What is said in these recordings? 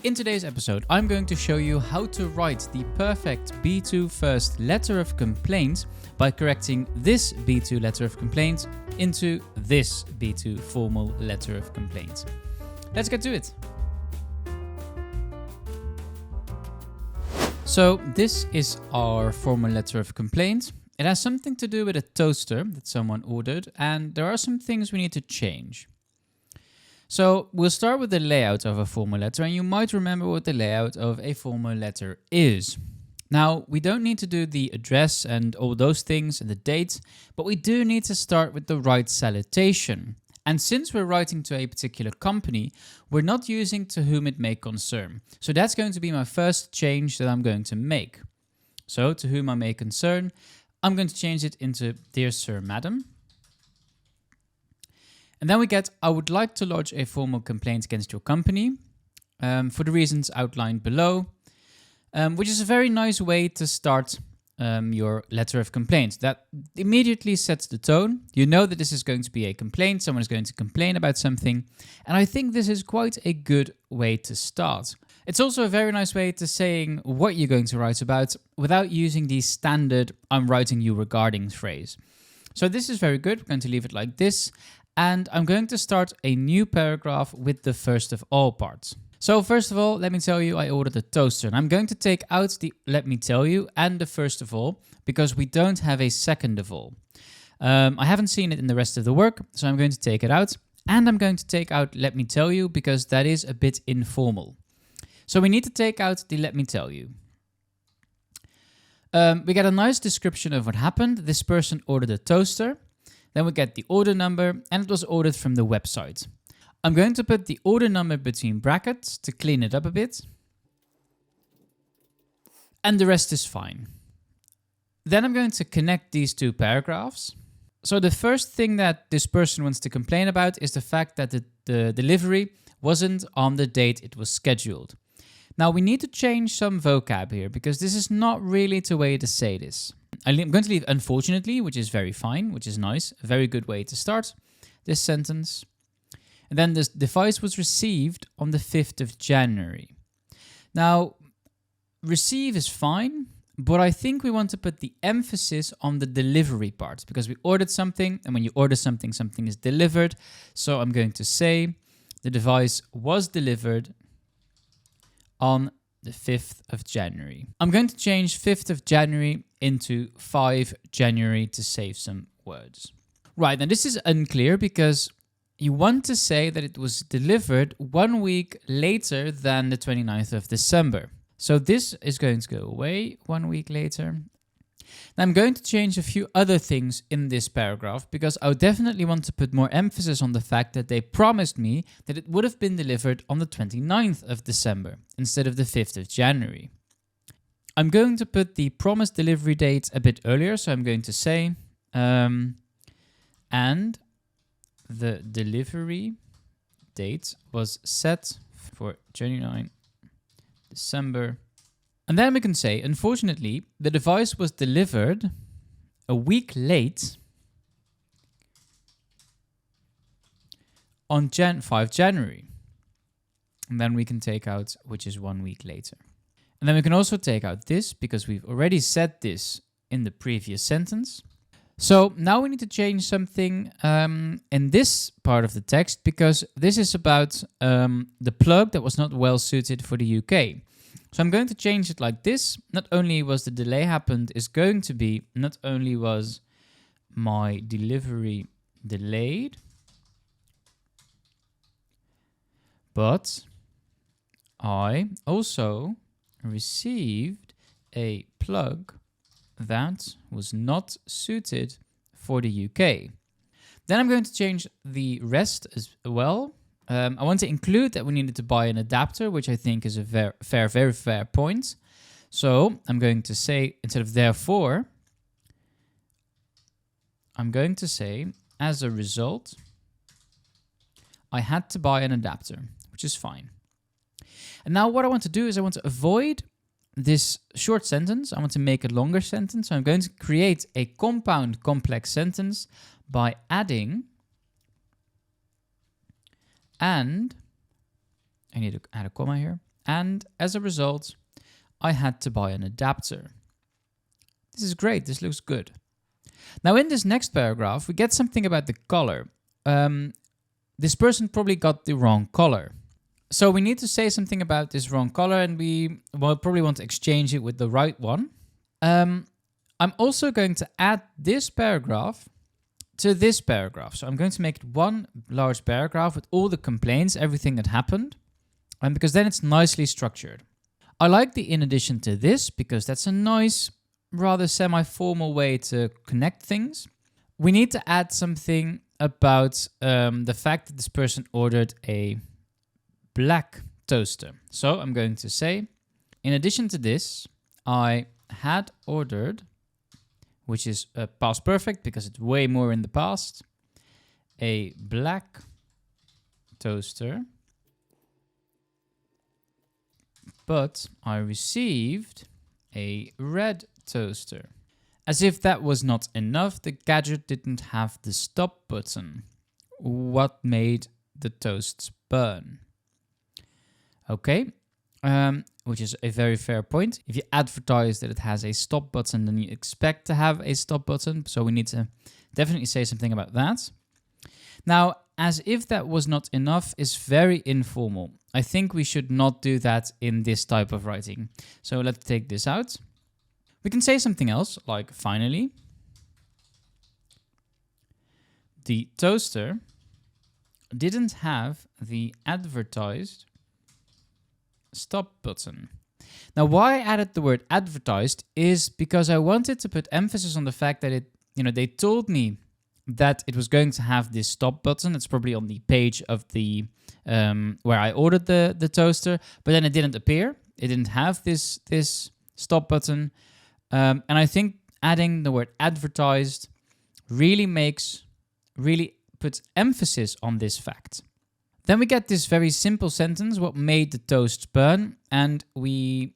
In today's episode, I'm going to show you how to write the perfect B2 first letter of complaint by correcting this B2 letter of complaint into this B2 formal letter of complaint. Let's get to it. So this is our formal letter of complaint. It has something to do with a toaster that someone ordered, and there are some things we need to change. So we'll start with the layout of a formal letter, and you might remember what the layout of a formal letter is. Now, we don't need to do the address and all those things and the date, but we do need to start with the right salutation. And since we're writing to a particular company, we're not using to whom it may concern. So that's going to be my first change that I'm going to make. So to whom I may concern, I'm going to change it into Dear Sir, Madam. And then we get, I would like to lodge a formal complaint against your company for the reasons outlined below, which is a very nice way to start your letter of complaint. That immediately sets the tone. You know that this is going to be a complaint. Someone is going to complain about something. And I think this is quite a good way to start. It's also a very nice way to saying what you're going to write about without using the standard I'm writing you regarding phrase. So this is very good. We're going to leave it like this. And I'm going to start a new paragraph with the first of all parts. So first of all, let me tell you, I ordered a toaster. And I'm going to take out the let me tell you and the first of all, because we don't have a second of all. I haven't seen it in the rest of the work, so I'm going to take it out. And I'm going to take out let me tell you, because that is a bit informal. So we need to take out the let me tell you. We get a nice description of what happened. This person ordered a toaster. Then we get the order number, and it was ordered from the website. I'm going to put the order number between brackets to clean it up a bit. And the rest is fine. Then I'm going to connect these two paragraphs. So the first thing that this person wants to complain about is the fact that the delivery wasn't on the date it was scheduled. Now we need to change some vocab here, because this is not really the way to say this. I'm going to leave unfortunately, which is very fine, which is nice. A very good way to start this sentence. And then this device was received on the 5th of January. Now, receive is fine, but I think we want to put the emphasis on the delivery part, because we ordered something, and when you order something, something is delivered. So I'm going to say the device was delivered on the 5th of January. I'm going to change 5th of January into 5 January to save some words. Right, now this is unclear because you want to say that it was delivered 1 week later than the 29th of December. So this is going to go away 1 week later. Now I'm going to change a few other things in this paragraph, because I would definitely want to put more emphasis on the fact that they promised me that it would have been delivered on the 29th of December instead of the 5th of January. I'm going to put the promised delivery date a bit earlier, so I'm going to say, and the delivery date was set for 29 December. And then we can say, unfortunately, the device was delivered a week late on 5 January. And then we can take out, which is 1 week later. And then we can also take out this, because we've already said this in the previous sentence. So now we need to change something in this part of the text, because this is about the plug that was not well suited for the UK. So I'm going to change it like this. Not only was the delay happened, is going to be, not only was my delivery delayed, but I also received a plug that was not suited for the UK. Then I'm going to change the rest as well. I want to include that we needed to buy an adapter, which I think is a very fair point. So I'm going to say, instead of therefore, I'm going to say, as a result, I had to buy an adapter, which is fine. And now what I want to do is I want to avoid this short sentence. I want to make a longer sentence. So I'm going to create a compound complex sentence by adding and I need to add a comma here. and as a result, I had to buy an adapter. This is great. This looks good. Now, in this next paragraph, we get something about the color. This person probably got the wrong color. So we need to say something about this wrong color, and we will probably want to exchange it with the right one. I'm also going to add this paragraph to this paragraph. So I'm going to make it one large paragraph with all the complaints, everything that happened, and because then it's nicely structured. I like the in addition to this because that's a nice, rather semi-formal way to connect things. We need to add something about the fact that this person ordered a black toaster. So I'm going to say, in addition to this, I had ordered, which is past perfect because it's way more in the past, a black toaster, but I received a red toaster. As if that was not enough, the gadget didn't have the stop button. What made the toasts burn? Okay, which is a very fair point. If you advertise that it has a stop button, then you expect to have a stop button. So we need to definitely say something about that. Now, as if that was not enough is very informal. I think we should not do that in this type of writing. So let's take this out. We can say something else, like finally, the toaster didn't have the advertised stop button. Now, why I added the word advertised is because I wanted to put emphasis on the fact that they told me that it was going to have this stop button. It's probably on the page of the where I ordered the toaster, but then it didn't appear. It didn't have this stop button. And I think adding the word advertised really puts emphasis on this fact. Then we get this very simple sentence, what made the toast burn? And we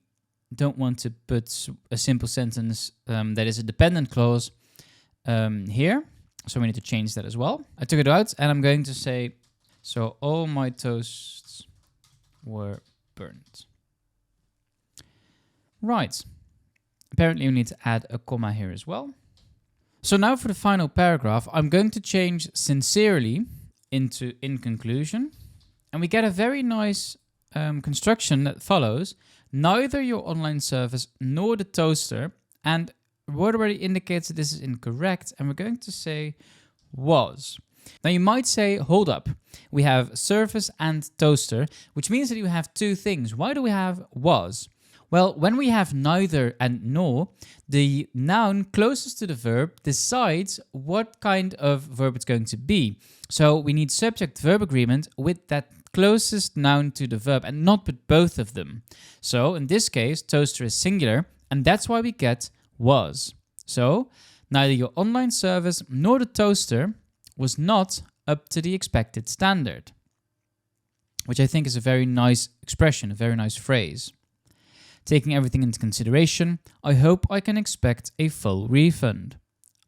don't want to put a simple sentence that is a dependent clause here. So we need to change that as well. I took it out and I'm going to say, so all my toasts were burnt. Right. Apparently we need to add a comma here as well. So now for the final paragraph, I'm going to change sincerely into in conclusion. And we get a very nice construction that follows. Neither your online service nor the toaster, and word already indicates that this is incorrect, and we're going to say was. Now you might say, hold up, we have service and toaster, which means that you have two things. Why do we have was? Well, when we have neither and nor, the noun closest to the verb decides what kind of verb it's going to be. So we need subject-verb agreement with that closest noun to the verb and not with both of them. So in this case, toaster is singular, and that's why we get was. So neither your online service nor the toaster was not up to the expected standard, which I think is a very nice expression, a very nice phrase. Taking everything into consideration, I hope I can expect a full refund.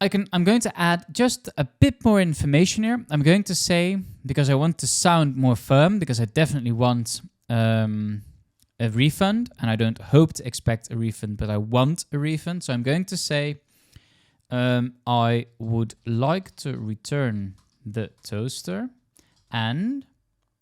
I'm going to add just a bit more information here. I'm going to say, because I want to sound more firm, because I definitely want a refund, and I don't hope to expect a refund, but I want a refund. So I'm going to say, I would like to return the toaster and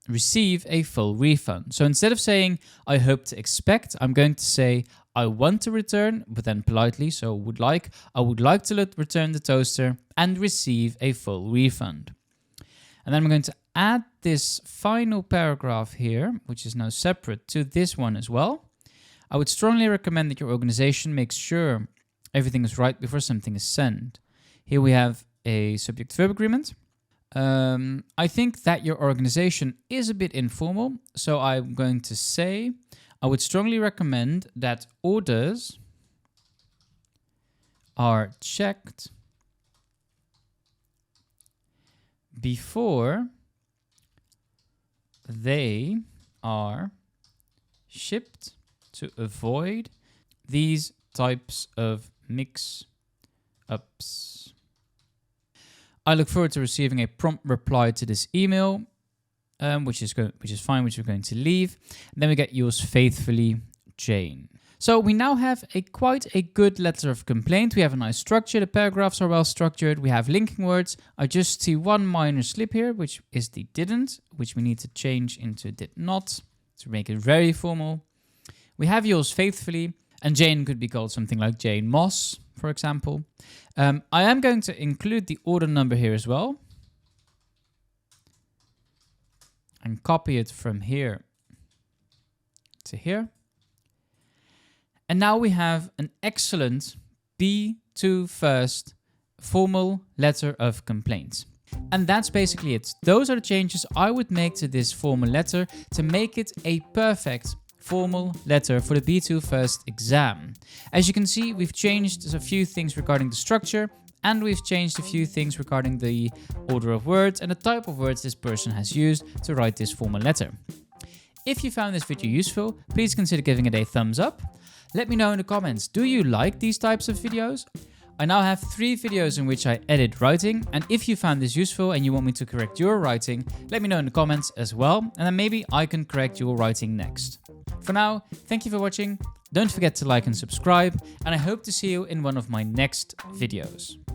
receive a full refund. So instead of saying, I hope to expect, I'm going to say, I want to return, but then politely, so I would like to return the toaster and receive a full refund. And then I'm going to add this final paragraph here, which is now separate to this one as well. I would strongly recommend that your organization makes sure everything is right before something is sent. Here we have a subject-verb agreement. I think that your organization is a bit informal, so I'm going to say, I would strongly recommend that orders are checked before they are shipped to avoid these types of mix-ups. I look forward to receiving a prompt reply to this email. which is fine, which we're going to leave. And then we get yours faithfully, Jane. So we now have quite a good letter of complaint. We have a nice structure. The paragraphs are well structured. We have linking words. I just see one minor slip here, which is the didn't, which we need to change into did not to make it very formal. We have yours faithfully, and Jane could be called something like Jane Moss, for example. I am going to include the order number here as well, and copy it from here to here. And now we have an excellent B2 first formal letter of complaint. And that's basically it. Those are the changes I would make to this formal letter to make it a perfect formal letter for the B2 first exam. As you can see, we've changed a few things regarding the structure, and we've changed a few things regarding the order of words and the type of words this person has used to write this formal letter. If you found this video useful, please consider giving it a thumbs up. Let me know in the comments, do you like these types of videos? I now have 3 videos in which I edit writing, and if you found this useful and you want me to correct your writing, let me know in the comments as well, and then maybe I can correct your writing next. For now, thank you for watching, don't forget to like and subscribe, and I hope to see you in one of my next videos.